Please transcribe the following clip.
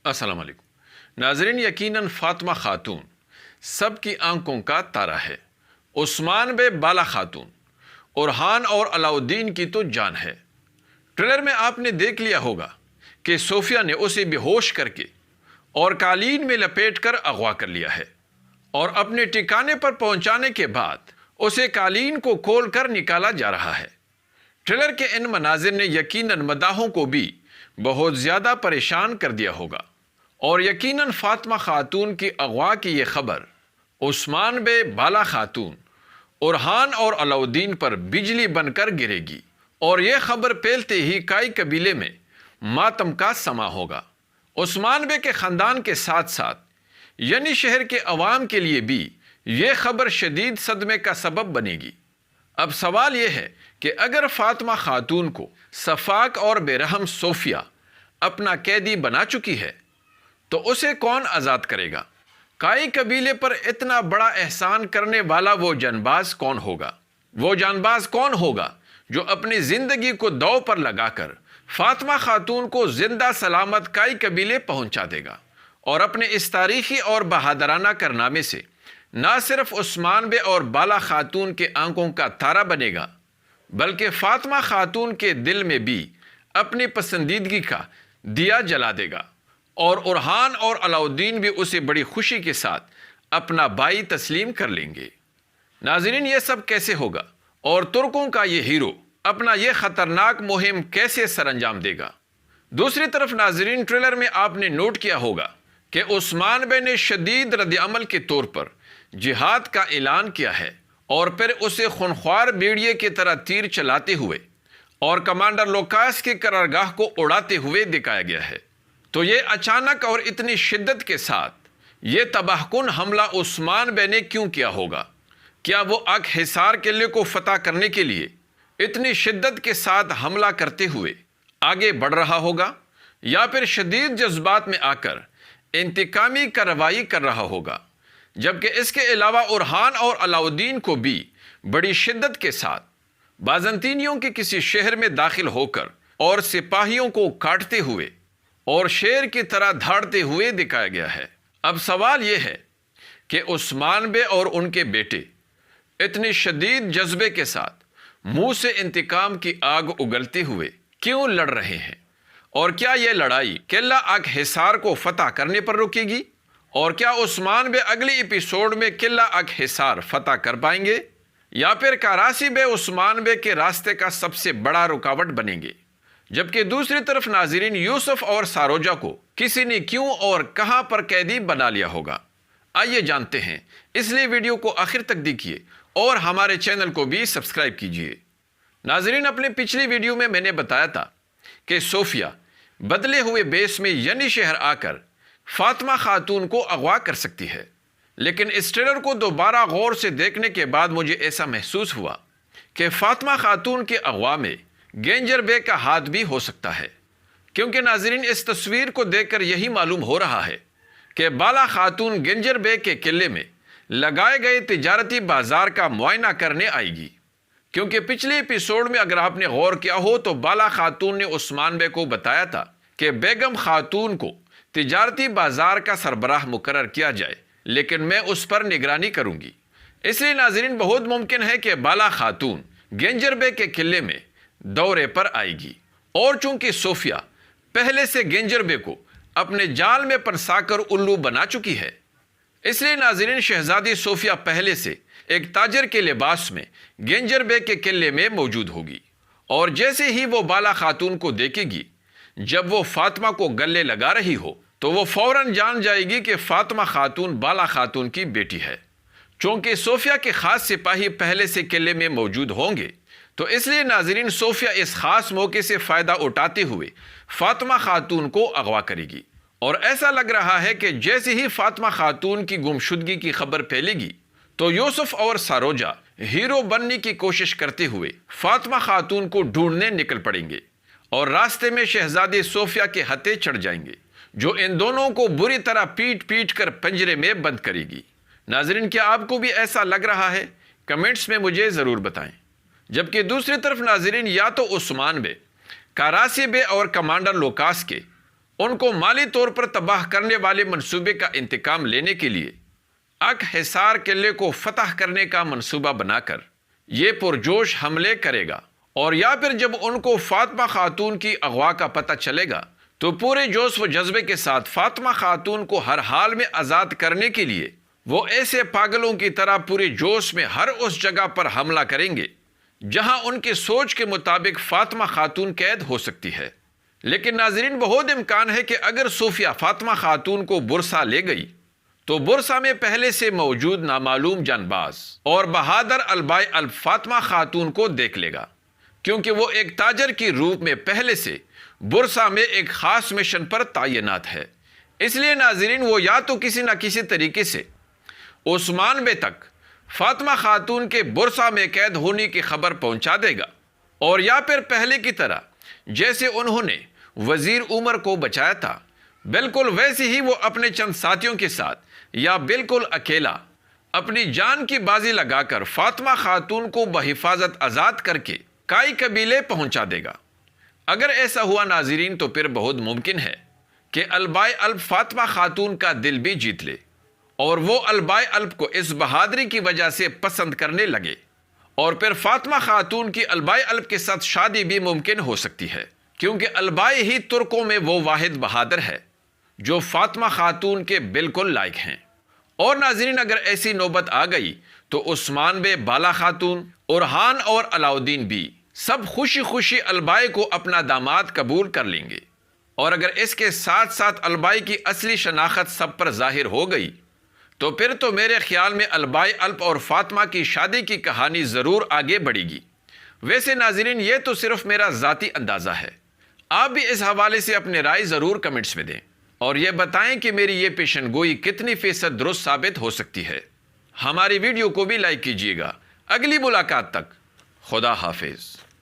السلام علیکم ناظرین، یقیناً فاطمہ خاتون سب کی آنکھوں کا تارا ہے۔ عثمان بے بالا خاتون، اورحان اور علاؤالدین کی تو جان ہے۔ ٹریلر میں آپ نے دیکھ لیا ہوگا کہ صوفیہ نے اسے بے ہوش کر کے اور قالین میں لپیٹ کر اغوا کر لیا ہے، اور اپنے ٹھکانے پر پہنچانے کے بعد اسے قالین کو کھول کر نکالا جا رہا ہے۔ ٹریلر کے ان مناظر نے یقیناً مداحوں کو بھی بہت زیادہ پریشان کر دیا ہوگا، اور یقیناً فاطمہ خاتون کی اغوا کی یہ خبر عثمان بے بالا خاتون، اورحان اور علاؤالدین پر بجلی بن کر گرے گی، اور یہ خبر پھیلتے ہی کائی قبیلے میں ماتم کا سما ہوگا۔ عثمان بے کے خاندان کے ساتھ ساتھ یعنی شہر کے عوام کے لیے بھی یہ خبر شدید صدمے کا سبب بنے گی۔ اب سوال یہ ہے کہ اگر فاطمہ خاتون کو سفاک اور بے رحم صوفیہ اپنا قیدی بنا چکی ہے تو اسے کون آزاد کرے گا؟ کائی قبیلے پر اتنا بڑا احسان کرنے والا وہ جانباز کون ہوگا؟ وہ جانباز کون ہوگا جو اپنی زندگی کو داؤ پر لگا کر فاطمہ خاتون کو زندہ سلامت کائی قبیلے پہنچا دے گا، اور اپنے اس تاریخی اور بہادرانہ کارنامے سے نہ صرف عثمان بے اور بالا خاتون کے آنکھوں کا تارا بنے گا، بلکہ فاطمہ خاتون کے دل میں بھی اپنی پسندیدگی کا دیا جلا دے گا، اور اورحان اور علاؤالدین بھی اسے بڑی خوشی کے ساتھ اپنا بھائی تسلیم کر لیں گے۔ ناظرین، یہ سب کیسے ہوگا، اور ترکوں کا یہ ہیرو اپنا یہ خطرناک مہم کیسے سر انجام دے گا؟ دوسری طرف ناظرین، ٹریلر میں آپ نے نوٹ کیا ہوگا کہ عثمان بے نے شدید رد عمل کے طور پر جہاد کا اعلان کیا ہے، اور پھر اسے خونخوار بیڑیے کی طرح تیر چلاتے ہوئے اور کمانڈر لوکاس کی قرارگاہ کو اڑاتے ہوئے دکھایا گیا ہے۔ تو یہ اچانک اور اتنی شدت کے ساتھ یہ تباہ کن حملہ عثمان بے نے کیوں کیا ہوگا؟ کیا وہ حصار قلعے کو فتح کرنے کے لیے اتنی شدت کے ساتھ حملہ کرتے ہوئے آگے بڑھ رہا ہوگا، یا پھر شدید جذبات میں آ کر انتقامی کارروائی کر رہا ہوگا؟ جبکہ اس کے علاوہ اورحان اور علاؤالدین کو بھی بڑی شدت کے ساتھ بازنطینیوں کے کسی شہر میں داخل ہو کر اور سپاہیوں کو کاٹتے ہوئے اور شیر کی طرح دھاڑتے ہوئے دکھایا گیا ہے۔ اب سوال یہ ہے کہ عثمان بے اور ان کے بیٹے اتنی شدید جذبے کے ساتھ منہ سے انتقام کی آگ اگلتے ہوئے کیوں لڑ رہے ہیں؟ اور کیا یہ لڑائی قلعہ حصار کو فتح کرنے پر رکے گی؟ اور کیا عثمان بے اگلی ایپیسوڈ میں قلعہ حصار فتح کر پائیں گے، یا پھر کراسی بے عثمان بے کے راستے کا سب سے بڑا رکاوٹ بنیں گے؟ جبکہ دوسری طرف ناظرین، یوسف اور ساروجہ کو کسی نے کیوں اور کہاں پر قیدی بنا لیا ہوگا؟ آئیے جانتے ہیں، اس لیے ویڈیو کو آخر تک دیکھیے اور ہمارے چینل کو بھی سبسکرائب کیجیے۔ ناظرین، اپنے پچھلی ویڈیو میں نے بتایا تھا کہ صوفیہ بدلے ہوئے بیس میں یعنی شہر آ کر فاطمہ خاتون کو اغوا کر سکتی ہے، لیکن اس ٹریلر کو دوبارہ غور سے دیکھنے کے بعد مجھے ایسا محسوس ہوا کہ فاطمہ خاتون کے اغوا میں گنجر بے کا ہاتھ بھی ہو سکتا ہے، کیونکہ ناظرین اس تصویر کو دیکھ کر یہی معلوم ہو رہا ہے کہ بالا خاتون گنجر بے کے قلعے میں لگائے گئے تجارتی بازار کا معائنہ کرنے آئے گی، کیونکہ پچھلے ایپیسوڈ میں اگر آپ نے غور کیا ہو تو بالا خاتون نے عثمان بے کو بتایا تھا کہ بیگم خاتون کو تجارتی بازار کا سربراہ مقرر کیا جائے، لیکن میں اس پر نگرانی کروں گی۔ اس لیے ناظرین، بہت ممکن ہے کہ بالا خاتون گنجر بے کے قلعے میں دورے پر آئے گی، اور چونکہ صوفیہ پہلے سے گنجر بے کو اپنے جال میں پھنسا کر الو بنا چکی ہے، اس لیے ناظرین شہزادی صوفیہ پہلے سے ایک تاجر کے لباس میں گنجر بے کے قلعے میں موجود ہوگی، اور جیسے ہی وہ بالا خاتون کو دیکھے گی جب وہ فاطمہ کو گلے لگا رہی ہو تو وہ فوراً جان جائے گی کہ فاطمہ خاتون بالا خاتون کی بیٹی ہے۔ چونکہ صوفیہ کے خاص سپاہی پہلے سے قلعے میں موجود ہوں گے، تو اس لیے ناظرین صوفیہ اس خاص موقع سے فائدہ اٹھاتے ہوئے فاطمہ خاتون کو اغوا کرے گی، اور ایسا لگ رہا ہے کہ جیسے ہی فاطمہ خاتون کی گمشدگی کی خبر پھیلے گی تو یوسف اور ساروجہ ہیرو بننے کی کوشش کرتے ہوئے فاطمہ خاتون کو ڈھونڈنے نکل پڑیں گے، اور راستے میں شہزادی صوفیہ کے ہتھے چڑھ جائیں گے جو ان دونوں کو بری طرح پیٹ پیٹ کر پنجرے میں بند کرے گی۔ ناظرین، کیا آپ کو بھی ایسا لگ رہا ہے؟ کمنٹس میں مجھے ضرور بتائیں۔ جبکہ دوسری طرف ناظرین، یا تو عثمان بے، کراسی بے اور کمانڈر لوکاس کے ان کو مالی طور پر تباہ کرنے والے منصوبے کا انتقام لینے کے لیے حصار قلعے کو فتح کرنے کا منصوبہ بنا کر یہ پرجوش حملے کرے گا، اور یا پھر جب ان کو فاطمہ خاتون کی اغوا کا پتہ چلے گا تو پورے جوش و جذبے کے ساتھ فاطمہ خاتون کو ہر حال میں آزاد کرنے کے لیے وہ ایسے پاگلوں کی طرح پورے جوش میں ہر اس جگہ پر حملہ کریں گے جہاں ان کی سوچ کے مطابق فاطمہ خاتون قید ہو سکتی ہے۔ لیکن ناظرین، بہت امکان ہے کہ اگر صوفیہ فاطمہ خاتون کو برسا لے گئی تو برسا میں پہلے سے موجود نامعلوم جانباز اور بہادر البائی الب فاطمہ خاتون کو دیکھ لے گا، کیونکہ وہ ایک تاجر کی روپ میں پہلے سے برسا میں ایک خاص مشن پر تعینات ہے۔ اس لیے ناظرین، وہ یا تو کسی نہ کسی طریقے سے عثمان بے تک فاطمہ خاتون کے برسا میں قید ہونے کی خبر پہنچا دے گا، اور یا پھر پہلے کی طرح جیسے انہوں نے وزیر عمر کو بچایا تھا بالکل ویسے ہی وہ اپنے چند ساتھیوں کے ساتھ یا بالکل اکیلا اپنی جان کی بازی لگا کر فاطمہ خاتون کو بحفاظت آزاد کر کے کائی قبیلے پہنچا دے گا۔ اگر ایسا ہوا ناظرین تو پھر بہت ممکن ہے کہ البائی الب فاطمہ خاتون کا دل بھی جیت لے، اور وہ البائی الب کو اس بہادری کی وجہ سے پسند کرنے لگے، اور پھر فاطمہ خاتون کی البائی الب کے ساتھ شادی بھی ممکن ہو سکتی ہے، کیونکہ البائی ہی ترکوں میں وہ واحد بہادر ہے جو فاطمہ خاتون کے بالکل لائق ہیں۔ اور ناظرین، اگر ایسی نوبت آ گئی تو عثمان بے بالا خاتون، اورحان اور علاؤدین بھی سب خوشی خوشی البائی کو اپنا داماد قبول کر لیں گے، اور اگر اس کے ساتھ ساتھ البائی کی اصلی شناخت سب پر ظاہر ہو گئی تو پھر تو میرے خیال میں البائی الب اور فاطمہ کی شادی کی کہانی ضرور آگے بڑھے گی۔ ویسے ناظرین، یہ تو صرف میرا ذاتی اندازہ ہے، آپ بھی اس حوالے سے اپنے رائے ضرور کمنٹس میں دیں، اور یہ بتائیں کہ میری یہ پیشن گوئی کتنی فیصد درست ثابت ہو سکتی ہے۔ ہماری ویڈیو کو بھی لائک کیجیے گا۔ اگلی ملاقات تک خدا حافظ۔